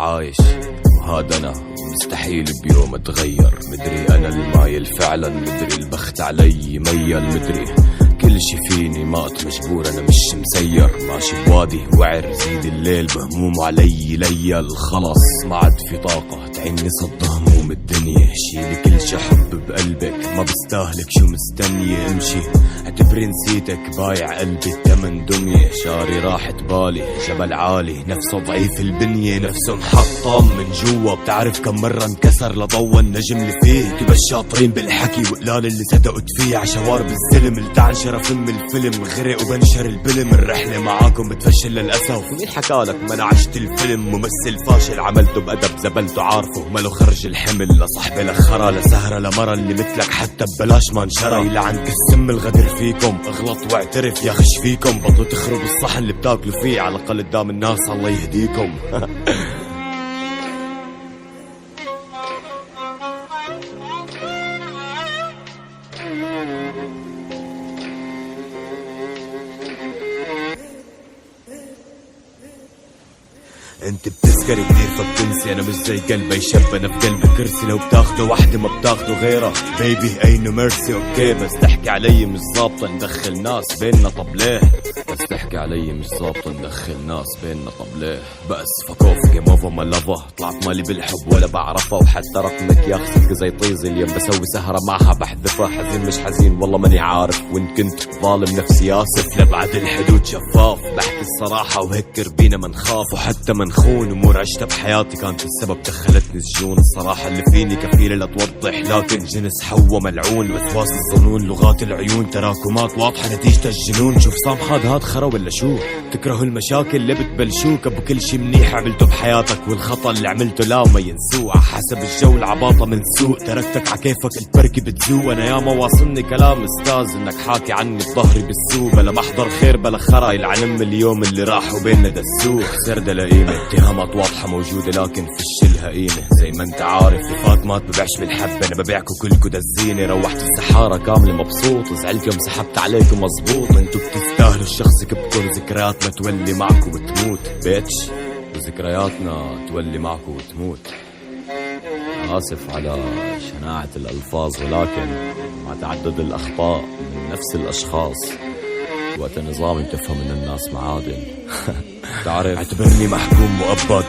عايش وهذا أنا مستحيل بيوم اتغير. مدري أنا المايل فعلا، مدري البخت علي ميل، مدري كل شي فيني مات مجبور أنا مش مسير. ماشي بوادي وعر زيد الليل بهموم علي ليل، خلص ما عاد في طاقة تعيني صد هموم الدنيا. شيلي كل شي حب بقلبك ما بستاهلك، شو مستنية امشي اعتبري نسيتك، بايع قلبي التمن دنيا. شاري راحت بالي جبل عالي نفسه ضعيف البنية، نفسه محطم من جوا. بتعرف كم مرة انكسر لضوى النجم اللي فيه. كيف الشاطرين بالحكي وقلال اللي صدقت فيه عشوار بالزلم. التعن شرف ام الفيلم غرق وبنشر البلم. الرحلة معاكم بتفشل للأسف، مين حكالك ما انا عشت الفيلم. ممثل فاشل عملته بأدب زبلته عارفه، ماله خرج الحمل لصحبة لخرا لسهرة لمرة اللي مثلك حتى ببلاش ما انشرى. لعنك السم الغدر فيكم، اغلط واعترف يا خش فيكم. بطلوا تخرب الصحن اللي بتاكلوا فيه على الأقل قدام الناس الله يهديكم. انت بتسكري كتير فبتنسي، انا مش زي قلبي شب، انا في قلبي كرسي. لو بتاخده وحدة ما بتاخده غيرها بيبي اي نو ميرسي. اوكي بس تحكي علي مش ظابطة ندخل ناس بيننا، طب ليه؟ بس تحكي علي مش ظابطة ندخل ناس بيننا، طب ليه؟ بس فكوف جيم اوفر ما لافا. طلعت مالي بالحب ولا بعرفها، وحتى رقمك ياخذك زي طيز اليوم بسوي سهرة معها بحذفها. حزين مش حزين والله ماني عارف، وان كنت ظالم نفسي اسف. لبعد الحدود شفاف بحكي الصراحة وهكر بينا ما نخاف وحتى ما نخون. امور عشتها بحياتي كانت السبب دخلتني السجون. الصراحة اللي فيني كفيلة لا توضح، لكن جنس حوا ملعون. وسواس الظنون لغات العيون تراكمات واضحة نتيجة الجنون. شوف صامحاد هاد خرا ولا شو؟ تكرهوا المشاكل اللي بتبلشوك. ابو كل شي منيح عملته بحياتك، والخطأ اللي عملته لا وما ينسوه. حسب الجو العباطة من سوء، تركتك عكيفك البركي بتزوق. انا ياما واصلني كلام استاذ انك حاكي عني بظهري بالسوق. بلا محضر خير بلا خرا يلعن اليوم اللي راح وبيننا دسوق. خسر لقيمة اتهامات واضحة موجودة لكن فشلها قيمة. زي ما انت عارف في فاطمات ببيعش بالحبة، انا ببيعكو كلكو دزينة. روحت السحارة كاملة مبسوط، زعلت يوم سحبت عليكم مظبوط. انتو بتستاهلوا الشخص يكبكن، ذكرياتنا تولي معكو وتموت بيتش، وذكرياتنا تولي معكو وتموت. آسف على شناعة الألفاظ، ولكن مع تعدد الأخطاء من نفس الأشخاص وقت نظامي تفهم ان الناس معادن. تعرف اعتبرني محكوم مؤبد،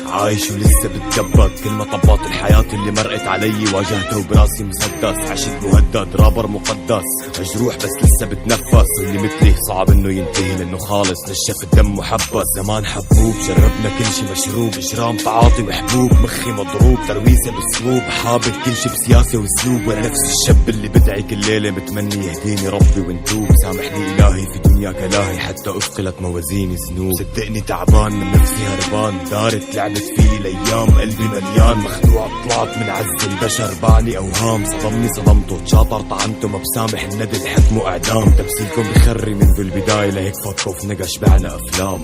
عايش ولسه بتكبد. كل مطبات الحياة اللي مرقت علي واجهتها وبراسي مسدس. عشت مهدد رابر مقدس، مجروح بس لسه بتنفس. واللي مثلي صعب انه ينتهي لانه خالص نشف الدم محبس. زمان حبوب جربنا كل شي مشروب، اجرام تعاطي محبوب. مخي مضروب ترويسه باسلوب، حابب كل شي بسياسة واسلوب. وانا نفس الشاب اللي بدعي كل ليلة متمني يهديني ربي ونتوب. سامحني الهي في دنياك لاهي، حتى اثقلت موازيني ذنوب. صدقني تعبان من نفسي هربان، دارت لعبت فيني الايام. قلبي مليان مخدوع، طلعت من عز البشر بعني اوهام. صدمني صدمته تشاطر طعنته، ما بسامح الندى الحكم واعدام. تمثيلكم بخري منذ البداية، لهيك فكوا في نقا. شبعنا افلام.